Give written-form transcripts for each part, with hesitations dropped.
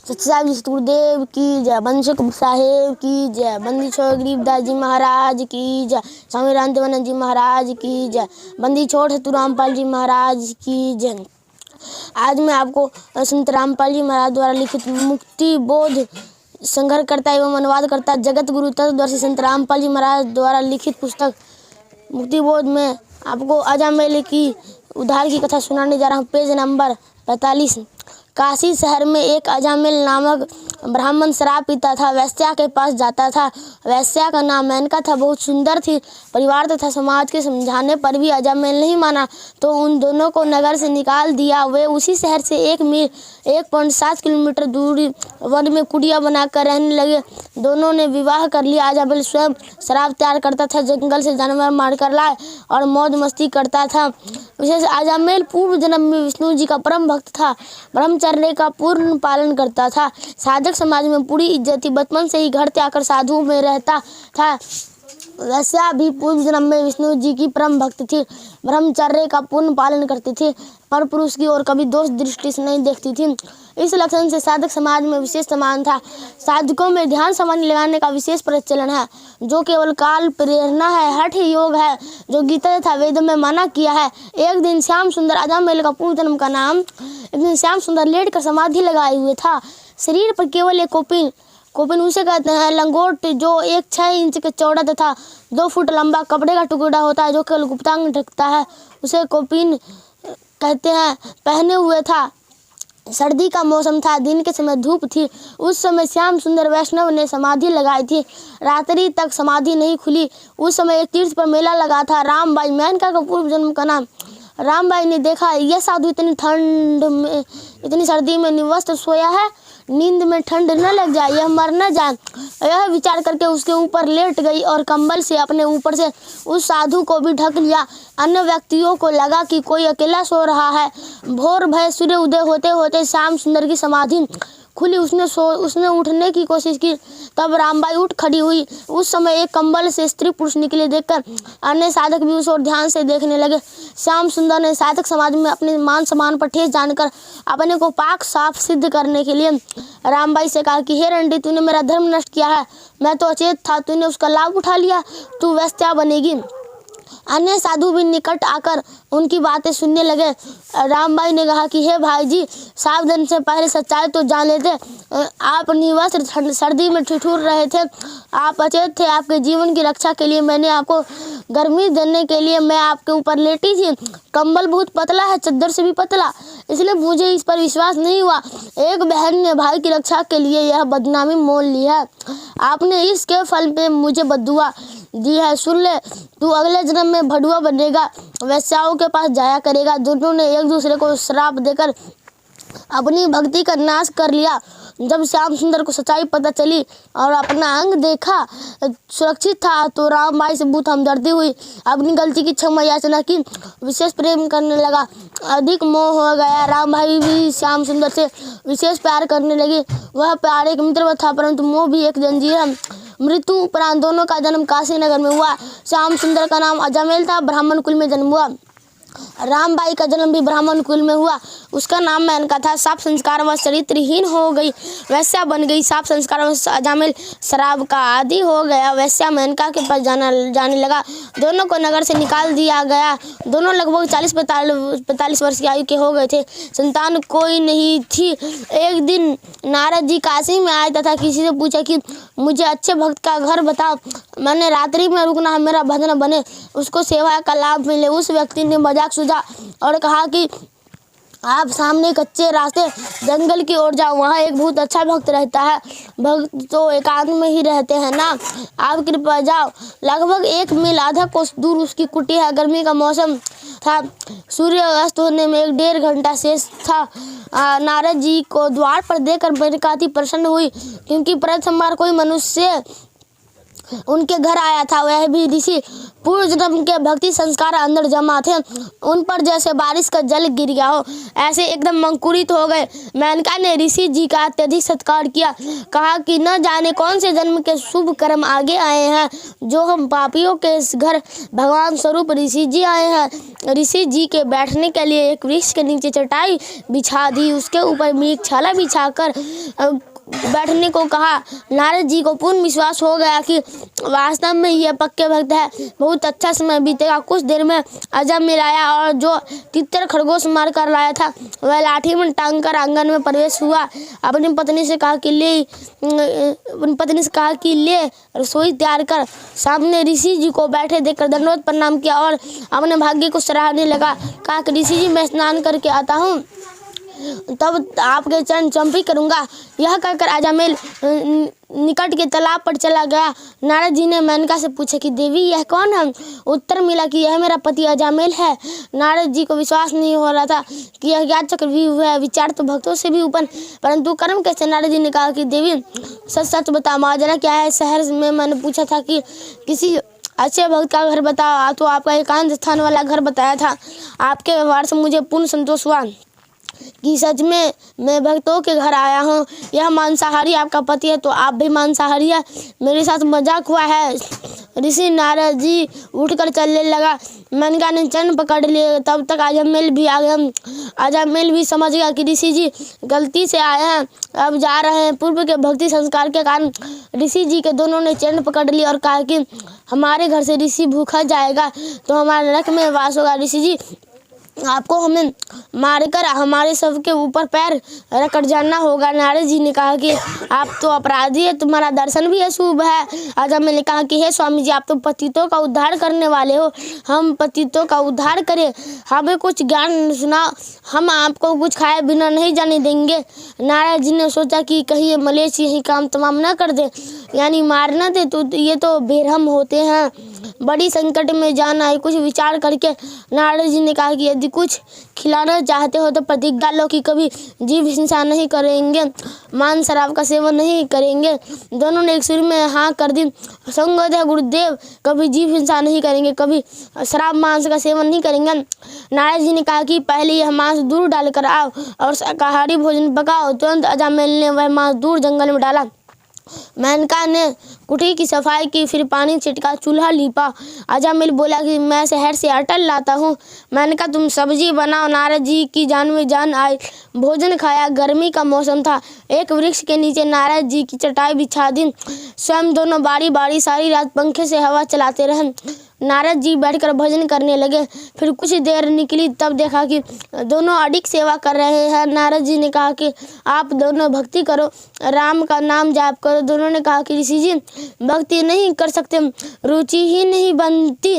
सच्चे साहिब जी सतगुरुदेव की जय, बंसी साहेब की जय, बंदी छोड़ गरीबदास जी महाराज की जय, स्वामी रामदेवानंद जी महाराज की जय, बंदी छोड़ सतगुरु रामपाल जी महाराज की जय। आज मैं आपको संत रामपाल जी महाराज द्वारा लिखित मुक्ति बोध संग्रह करता एवं अनुवाद करता जगत गुरु तत्वदर्शी संत रामपाल जी महाराज द्वारा लिखित पुस्तक मुक्ति बोध में आपको अजामेल की उद्धार की कथा सुनाने जा रहा हूँ। Page number 45। काशी शहर में एक अजामेल नामक ब्राह्मण शराब पीता था, वैश्या के पास जाता था। वैश्या का नाम मेनका था, बहुत सुंदर थी। परिवार तथा समाज के समझाने पर भी अजामेल नहीं माना तो उन दोनों को नगर से निकाल दिया। वे उसी शहर से 1 मील 1.7 किलोमीटर दूरी वन में कुटिया बनाकर रहने लगे। दोनों ने विवाह कर लिया। अजामेल स्वयं शराब तैयार करता था, जंगल से जानवर मार कर लाए और मौज मस्ती करता था। विशेष अजामेल पूर्व जन्म में विष्णु जी का परम भक्त था, ब्रह्मचर्य का पूर्ण पालन करता था। साधक समाज में पूरी इज्जत थी। बचपन से ही घर त्याग कर साधु में रहता था। वैश्या भी पूर्व जन्म में विष्णु जी की परम भक्त थी, ब्रह्मचर्य का पूर्ण पालन करती थी, पर पुरुष की ओर कभी दोष दृष्टि से नहीं देखती थी। इस लक्षण से साधक समाज में विशेष सम्मान था। साधकों में ध्यान समाधि लगाने का विशेष प्रचलन है, जो केवल काल प्रेरणा है, हठ योग है, जो गीता तथा वेद में मना किया है। एक दिन श्याम सुंदर, अजामेल का पूर्व जन्म का नाम, एक दिन श्याम सुंदर लेट कर समाधि लगाए हुए था। शरीर पर केवल एक कोपिन उसे कहते हैं लंगोट, जो 1.6 इंच के चौड़ा तथा 2 फुट लंबा कपड़े का टुकड़ा होता है, जो केवल गुप्तांग ढकता है, उसे कोपिन कहते हैं, पहने हुए था। सर्दी का मौसम था, दिन के समय धूप थी। उस समय श्याम सुंदर वैष्णव ने समाधि लगाई थी। रात्रि तक समाधि नहीं खुली। उस समय एक तीर्थ पर मेला लगा था। रामबाई, मेनका का पूर्व जन्म का नाम। रामबाई ने देखा यह साधु इतनी ठंड में, इतनी सर्दी में निवस्त्र सोया है, नींद में ठंड न लग जाए, यह मर न जाए। यह विचार करके उसके ऊपर लेट गई और कंबल से अपने ऊपर से उस साधु को भी ढक लिया। अन्य व्यक्तियों को लगा कि कोई अकेला सो रहा है। भोर भय सूर्य उदय होते होते श्याम सुंदर की समाधि खुली। उसने उठने की कोशिश की, तब रामबाई उठ खड़ी हुई। उस समय एक कंबल से स्त्री पुरुष निकले देखकर अन्य साधक भी उस ओर ध्यान से देखने लगे। श्याम सुंदर ने साधक समाज में अपने मान सम्मान पर ठेस जानकर अपने को पाक साफ सिद्ध करने के लिए रामबाई से कहा कि हे रंडी, तूने मेरा धर्म नष्ट किया है। मैं तो अचेत था, तूने उसका लाभ उठा लिया, तू वैश्या बनेगी। अन्य साधु भी निकट आकर उनकी बातें सुनने लगे। रामबाई ने कहा कि हे भाई जी, सावधान से पहले सच्चाई तो जान लेते। आप निवस्त्र सर्दी में ठिठुर रहे थे, आप अचेत थे। आपके जीवन की रक्षा के लिए मैंने आपको गर्मी देने के लिए मैं आपके ऊपर लेटी थी। कंबल बहुत पतला है, चद्दर से भी पतला, इसलिए मुझे इस पर विश्वास नहीं हुआ। एक बहन ने भाई की रक्षा के लिए यह बदनामी मोल ली है। आपने इसके फल में मुझे बद्दुआ दी है। सुन ले, तू अगले जन्म में भड़ुआ बनेगा, वैश्याओं के पास जाया करेगा। दोनों ने एक दूसरे को श्राप देकर अपनी भक्ति का नाश कर लिया। जब श्याम सुंदर को सच्चाई पता चली और अपना अंग देखा सुरक्षित था, तो रामबाई से बहुत हमदर्दी हुई। अपनी गलती की क्षमा याचना की, विशेष प्रेम करने लगा। अधिक मोह हो गया। रामबाई भी श्याम सुंदर से विशेष प्यार करने लगी। वह प्यार एक मित्र था, परंतु मोह भी एक जंजीर है। मृत्यु उपरांत दोनों का जन्म काशी नगर में हुआ। श्याम सुंदर का नाम अजामेल था, ब्राह्मण कुल में जन्म हुआ। रामबाई का जन्म भी ब्राह्मण कुल में हुआ। उसका नाम मेनका था। साफ संस्कार व चरित्रहीन हो गई, वैश्या बन गई। साफ संस्कार व अजामेल शराब का आदी हो गया। वैश्या मेनका के पास जाने लगा। दोनों को नगर से निकाल दिया गया। दोनों लगभग 40-45 वर्ष की आयु के हो गए थे। संतान कोई नहीं थी। एक दिन नारद जी काशी में आए तथा किसी से पूछा कि मुझे अच्छे भक्त का घर बताओ, मैंने रात्रि में रुकना है, मेरा भजन बने, उसको सेवा का लाभ मिले। उस व्यक्ति ने मजाक सूझा और कहा कि आप सामने कच्चे रास्ते जंगल की ओर जाओ, वहाँ एक बहुत अच्छा भक्त रहता है। भक्त तो एकांत में ही रहते हैं ना, आप कृपया जाओ। लगभग 1 मील आधा कोस दूर उसकी कुटी है। गर्मी का मौसम था, सूर्य अस्त होने में 1.5 घंटा शेष था। नारद जी को द्वार पर देखकर मेनका अति प्रसन्न हुई, क्योंकि प्रथम बार कोई मनुष्य उनके घर आया था। वह भी ऋषि पूर्व जन्म के भक्ति संस्कार अंदर जमा थे। उन पर जैसे बारिश का जल गिर गया हो, ऐसे एकदम अंकुरित हो गए। मेनका ने ऋषि जी का अत्यधिक सत्कार किया। कहा कि न जाने कौन से जन्म के शुभ कर्म आगे आए हैं, जो हम पापियों के इस घर भगवान स्वरूप ऋषि जी आए हैं। ऋषि जी के बैठने के लिए एक वृक्ष के नीचे चटाई बिछा दी। उसके ऊपर मेघछाला बिछाकर बैठने को कहा। नारद जी को पूर्ण विश्वास हो गया कि वास्तव में यह पक्के भक्त है। बहुत अच्छा समय बीतेगा। कुछ देर में अजमेल आया और जो तितर खरगोश मार कर लाया था वह लाठी में टांग कर आंगन में प्रवेश हुआ। अपनी पत्नी से कहा कि ले रसोई तैयार कर। सामने ऋषि जी को बैठे देखकर दंडवत प्रणाम किया और अपने भाग्य को सराहने लगा। कहा कि ऋषि जी, मैं स्नान करके आता हूँ, तब आपके चरण चंपी करूंगा। यह कहकर अजमेल निकट के तालाब पर चला गया। नारद जी ने मेनका से पूछा कि देवी, यह कौन है? उत्तर मिला कि यह मेरा पति अजमेल है। नारद जी को विश्वास नहीं हो रहा था कि यह क्या चक्रव्यूह है। विचार तो भक्तों से भी ऊपर, परंतु कर्म कैसे? नारद जी ने कहा कि देवी, सच सच बता, माजरा क्या है? शहर में मैंने पूछा था कि किसी अच्छे भक्त का घर बताओ, तो आपका एकांत स्थान वाला घर बताया था। आपके व्यवहार से मुझे पूर्ण संतोष हुआ कि सच में मैं भक्तों के घर आया हूँ। यह मांसाहारी आपका पति है, तो आप भी मांसाहारी है? मेरे साथ मजाक हुआ है। ऋषि नारद जी उठकर चलने लगा। मेनका ने चरण पकड़ लिए। तब तक अजमेल भी आ गया। अजमेल भी समझ गया कि ऋषि जी गलती से आए हैं, अब जा रहे हैं। पूर्व के भक्ति संस्कार के कारण ऋषि जी के दोनों ने चरण पकड़ लिए और कहा कि हमारे घर से ऋषि भूखा जाएगा तो हमारे नरक में वास होगा। ऋषि जी, आपको हमें मारकर हमारे सबके ऊपर पैर रखकर जानना होगा। नारद जी ने कहा कि आप तो अपराधी है, तुम्हारा दर्शन भी अशुभ है। अजमेल ने कहा कि हे स्वामी जी, आप तो पतितों का उद्धार करने वाले हो, हम पतितों का उद्धार करें, हमें कुछ ज्ञान सुनाओ, हम आपको कुछ खाए बिना नहीं जाने देंगे। नारद जी ने सोचा कि कहीं ये मलेच्छ यही काम तमाम न कर दे, यानी मार न दे, तो ये तो बेरहम होते हैं, बड़ी संकट में जाना है। कुछ विचार करके नारद जी ने कहा कि यदि कुछ खिलाना चाहते हो तो प्रतिज्ञा लो कि कभी जीभ हिंसा नहीं करेंगे, मांस शराब का सेवन नहीं करेंगे। दोनों ने एक सुर में हाँ कर दी। संगोदय गुरुदेव, कभी जीभ हिंसा नहीं करेंगे, कभी शराब मांस का सेवन नहीं करेंगे। नारद जी ने कहा कि पहले यह मांस दूर डालकर आओ और शाकाहारी भोजन पकाओ। तुरंत अजमेल ने वह मांस दूर जंगल में डाला। मेनका ने कुटी की सफाई की, फिर पानी छिटका, चूल्हा लीपा। अजमेल बोला कि मैं शहर से अटल लाता हूँ। मेनका, तुम सब्जी बनाओ। नारद जी की जान में जान आई। भोजन खाया। गर्मी का मौसम था। एक वृक्ष के नीचे नारद जी की चटाई बिछा दी। स्वयं दोनों बारी बारी सारी रात पंखे से हवा चलाते रहे। नारद जी बैठकर भजन करने लगे। फिर कुछ देर निकली, तब देखा कि दोनों अडिग सेवा कर रहे हैं। नारद जी ने कहा कि आप दोनों भक्ति करो, राम का नाम जाप करो। दोनों ने कहा कि ऋषि जी, भक्ति नहीं कर सकते, रुचि ही नहीं बनती।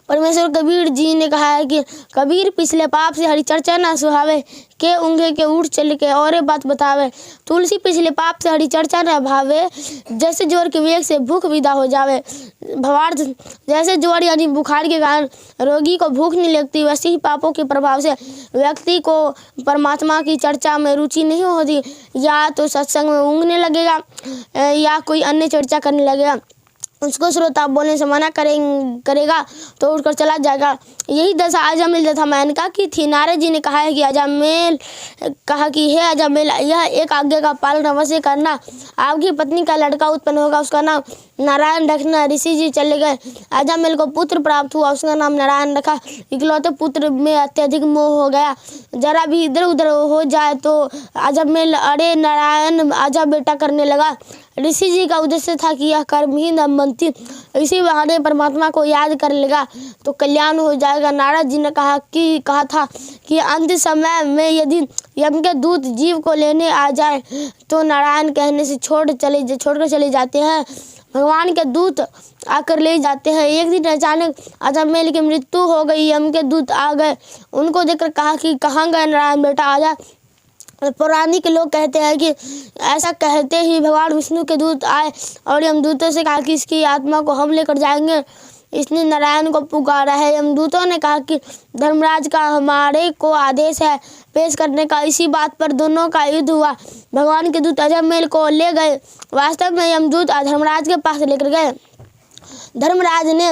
परमेश्वर कबीर जी ने कहा है कि कबीर पिछले पाप से हरि चर्चा ना सुहावे, के ऊँघे के उठ चल के और बात बतावे। तुलसी पिछले पाप से हरि चर्चा न भावे, जैसे जोर के वेग से भूख विदा हो जावे। भावार्थ, जैसे जोर यानी बुखार के कारण रोगी को भूख नहीं लगती, वैसे ही पापों के प्रभाव से व्यक्ति को परमात्मा की चर्चा में रुचि नहीं होती। या तो सत्संग में ऊँघने लगेगा या कोई अन्य चर्चा करने लगेगा। उसको श्रोता बोलने से मना करेगा तो उठकर चला जाएगा। यही दशा अजमेल तथा मेनका की थी। नारद जी ने कहा है कि हे अजमेल, यह एक आज्ञा का पालन अवश्य करना। आपकी पत्नी का लड़का उत्पन्न होगा, उसका नाम नारायण रखना। ऋषि जी चले गए। अजमेल को पुत्र प्राप्त हुआ, उसका नाम नारायण रखा। इकलौते पुत्र में अत्यधिक मोह हो गया। जरा भी इधर उधर हो जाए तो अजमेल अरे नारायण आजा बेटा करने लगा। ऋषि जी का उद्देश्य था कि यह कर्महीन दंपति इसी बहाने परमात्मा को याद कर लेगा तो कल्याण हो जाएगा। नारद जी ने कहा था कि अंत समय में यदि यम के दूत जीव को लेने आ जाए तो नारायण कहने से छोड़कर चले जाते हैं। भगवान के दूत आकर ले जाते हैं। एक दिन अचानक अजमेल की मृत्यु हो गई। यम के दूत आ गए, उनको देखकर कहा कि कहाँ गए नारायण बेटा, आजा। पौराणिक लोग कहते हैं कि ऐसा कहते ही भगवान विष्णु के दूत आए और यमदूतों से कहा कि इसकी आत्मा को हम लेकर जाएंगे। इसने नारायण को पुकारा है। यमदूतों ने कहा कि धर्मराज का हमारे को आदेश है पेश करने का। इसी बात पर दोनों का युद्ध हुआ। भगवान के दूत अजमेल को ले गए। वास्तव में यमदूत धर्मराज के पास लेकर गए। धर्मराज ने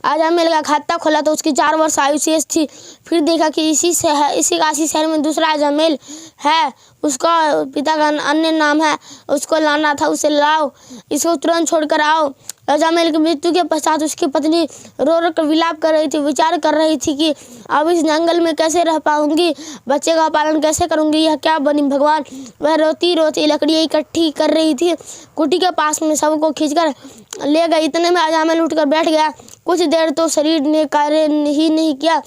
अजमेल का खाता खोला तो उसकी 4 वर्ष आयु शेष थी। फिर देखा कि इसी काशी शहर में दूसरा अजमेल है, उसका पिता का अन्य नाम है, उसको लाना था। उसे लाओ, इसको तुरंत छोड़कर आओ। अजमेल की मृत्यु के पश्चात उसकी पत्नी रो रो कर विलाप कर रही थी, विचार कर रही थी कि अब इस जंगल में कैसे रह पाऊंगी, बच्चे का पालन कैसे करूंगी, यह क्या बनी भगवान। वह रोती रोती लकड़ियाँ इकट्ठी कर रही थी। कुटी के पास में सबको खींचकर ले गई। इतने में अजमेल उठकर बैठ गया। कुछ देर तो शरीर ने कार्य ही नहीं किया।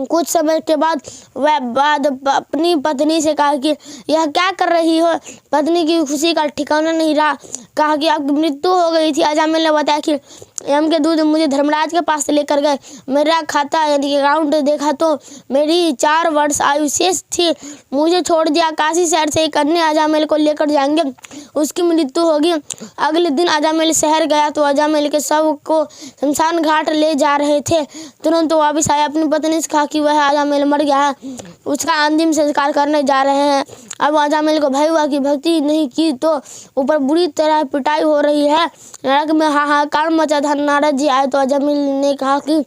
कुछ समय के बाद वह अपनी पत्नी से कहा कि यह क्या कर रही हो। पत्नी की खुशी का ठिकाना नहीं रहा। कहा कि आपकी मृत्यु हो गई थी। अजमेल ने बताया कि यम के दूत मुझे धर्मराज के पास लेकर गए। मेरा खाता यानी कि अकाउंट देखा तो मेरी 4 वर्ष आयु शेष थी। मुझे छोड़ दिया। काशी शहर से एक अन्य अजमेल को लेकर जाएंगे, उसकी मृत्यु होगी। अगले दिन अजमेल शहर गया तो अजमेल के शव को शमशान घाट ले जा रहे थे। तुरंत वो वापिस आया। अपनी पत्नी से कहा कि वह अजमेल मर गया है, उसका अंतिम संस्कार करने जा रहे हैं। अब अजमेल को भय हुआ कि भक्ति नहीं की तो ऊपर बुरी तरह पिटाई हो रही है। नरक में हाहाकार मचा था। नारद जी आए तो अजमेल ने कहा कि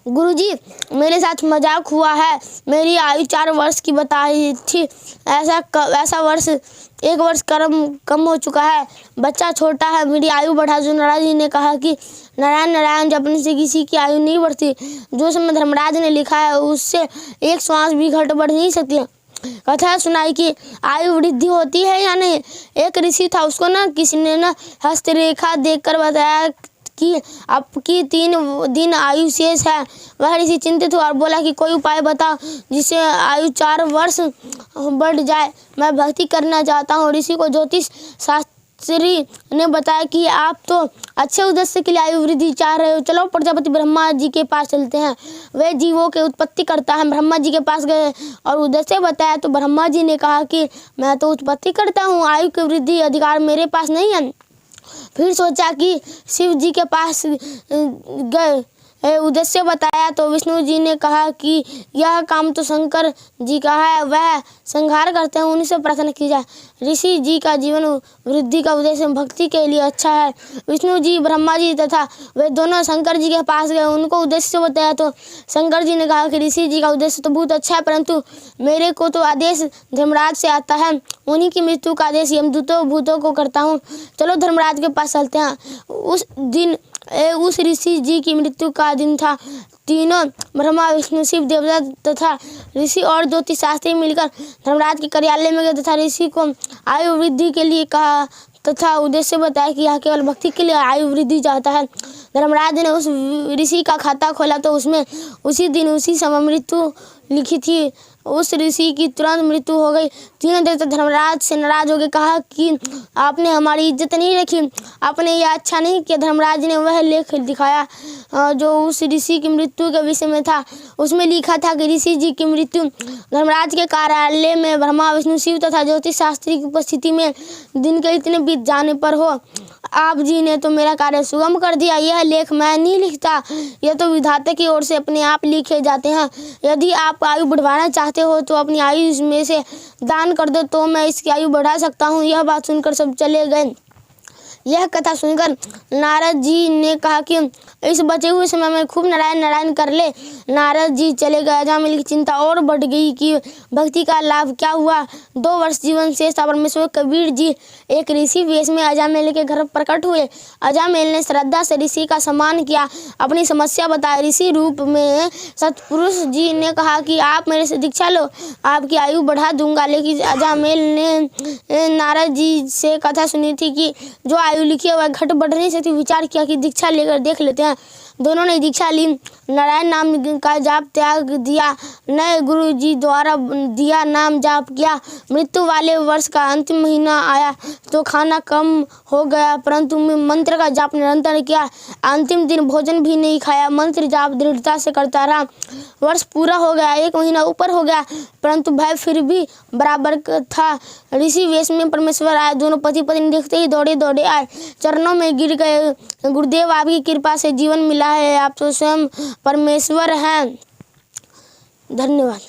गुरुजी, मेरे साथ मजाक हुआ है। मेरी आयु 4 वर्ष की बताई थी, ऐसा वर्ष 1 वर्ष कम हो चुका है। बच्चा छोटा है, मेरी आयु बढ़ा दो। नारद जी ने कहा कि नारायण नारायण जपने से किसी की आयु नहीं बढ़ती। जो समय धर्मराज ने लिखा है उससे 1 श्वास भी घट बढ़ नहीं सकती। कथा सुनाई कि आयु वृद्धि होती है या नहीं। एक ऋषि था, उसको ना किसी ने ना हस्तरेखा देखकर बताया कि आपकी 3 दिन आयु शेष है। वह ऋषि चिंतित हुआ और बोला कि कोई उपाय बताओ जिससे आयु 4 वर्ष बढ़ जाए। मैं भक्ति करना चाहता हूँ। ऋषि को ज्योतिष शास्त्री ने बताया कि आप तो अच्छे उद्देश्य के लिए आयु वृद्धि चाह रहे हो। चलो प्रजापति ब्रह्मा जी के पास चलते हैं, वे जीवों के उत्पत्ति करता है। ब्रह्मा जी के पास गए और उद्देश्य बताया तो ब्रह्मा जी ने कहा कि मैं तो उत्पत्ति करता हूँ, आयु की वृद्धि अधिकार मेरे पास नहीं है। फिर सोचा कि शिव जी के पास गए, उद्देश्य बताया तो विष्णु जी ने कहा कि यह काम तो शंकर जी का है, वह संहार करते हैं, उन्हीं से प्रार्थना की जाए। ऋषि जी का जीवन वृद्धि का उद्देश्य भक्ति के लिए अच्छा है। विष्णु जी, ब्रह्मा जी तथा वे दोनों शंकर जी के पास गए, उनको उद्देश्य बताया तो शंकर जी ने कहा कि ऋषि जी का उद्देश्य तो बहुत अच्छा है, परंतु मेरे को तो आदेश धर्मराज से आता है, उन्हीं की मृत्यु का आदेश यमदूतों भूतों को करता हूँ। चलो धर्मराज के पास चलते हैं। उस ऋषि जी की मृत्यु का दिन था। तीनों ब्रह्मा विष्णु शिव देवता तथा ऋषि और ज्योतिष शास्त्री मिलकर धर्मराज के कार्यालय में गए तथा ऋषि को आयु वृद्धि के लिए कहा तथा उद्देश्य बताया कि यह केवल भक्ति के लिए आयु वृद्धि चाहता है। धर्मराज ने उस ऋषि का खाता खोला तो उसमें उसी दिन उसी समय मृत्यु लिखी थी। उस ऋषि की तुरंत मृत्यु हो गई। तीनों देवता धर्मराज से नाराज हो गए, कहा कि आपने हमारी इज्जत नहीं रखी, आपने यह अच्छा नहीं किया। धर्मराज ने वह लेख दिखाया जो उस ऋषि की मृत्यु के विषय में था। उसमें लिखा था कि ऋषि जी की मृत्यु धर्मराज के कार्यालय में ब्रह्मा विष्णु शिव तथा ज्योतिष शास्त्री की उपस्थिति में दिन के इतने बीत जाने पर हो। आप जी ने तो मेरा कार्य सुगम कर दिया। यह लेख मैं नहीं लिखता, यह तो विधाता की ओर से अपने आप लिखे जाते हैं। यदि आप आयु बढ़वाना चाहते हो तो अपनी आयु में से दान कर दो तो मैं इसकी आयु बढ़ा सकता हूँ। यह बात सुनकर सब चले गए। यह कथा सुनकर नारद जी ने कहा कि इस बचे हुए समय में खूब नारायण नारायण कर ले। नारद जी चले गए। अजमेल की चिंता और बढ़ गई कि भक्ति का लाभ क्या हुआ। 2 वर्ष जीवन शेष था। परमेश्वर कबीर जी एक ऋषि वेश में अजमेल के घर प्रकट हुए। अजमेल ने श्रद्धा से ऋषि का सम्मान किया, अपनी समस्या बताई। ऋषि रूप में सतपुरुष जी ने कहा कि आप मेरे से दीक्षा लो, आपकी आयु बढ़ा दूंगा। लेकिन अजमेल ने नारद जी से कथा सुनी थी कि जो आयु लिखी है वह घट बढ़ नहीं सकती। विचार किया कि दीक्षा लेकर देख लेते हैं। दोनों ने दीक्षा ली, नारायण नाम का जाप त्याग दिया, नए गुरु जी द्वारा दिया नाम जाप किया। मृत्यु वाले वर्ष का अंतिम महीना आया तो खाना कम हो गया, परंतु मंत्र का जाप निरंतर किया। अंतिम दिन भोजन भी नहीं खाया, मंत्र जाप दृढ़ता से करता रहा। वर्ष पूरा हो गया, 1 महीना ऊपर हो गया, परंतु भय फिर भी बराबर था। ऋषि वेश में परमेश्वर आए, दोनों पति पत्नी देखते ही दौड़े दौड़े आए, चरणों में गिर गए। गुरुदेव, आपकी कृपा से जीवन मिला है, आप तो स्वयं परमेश्वर हैं, धन्यवाद।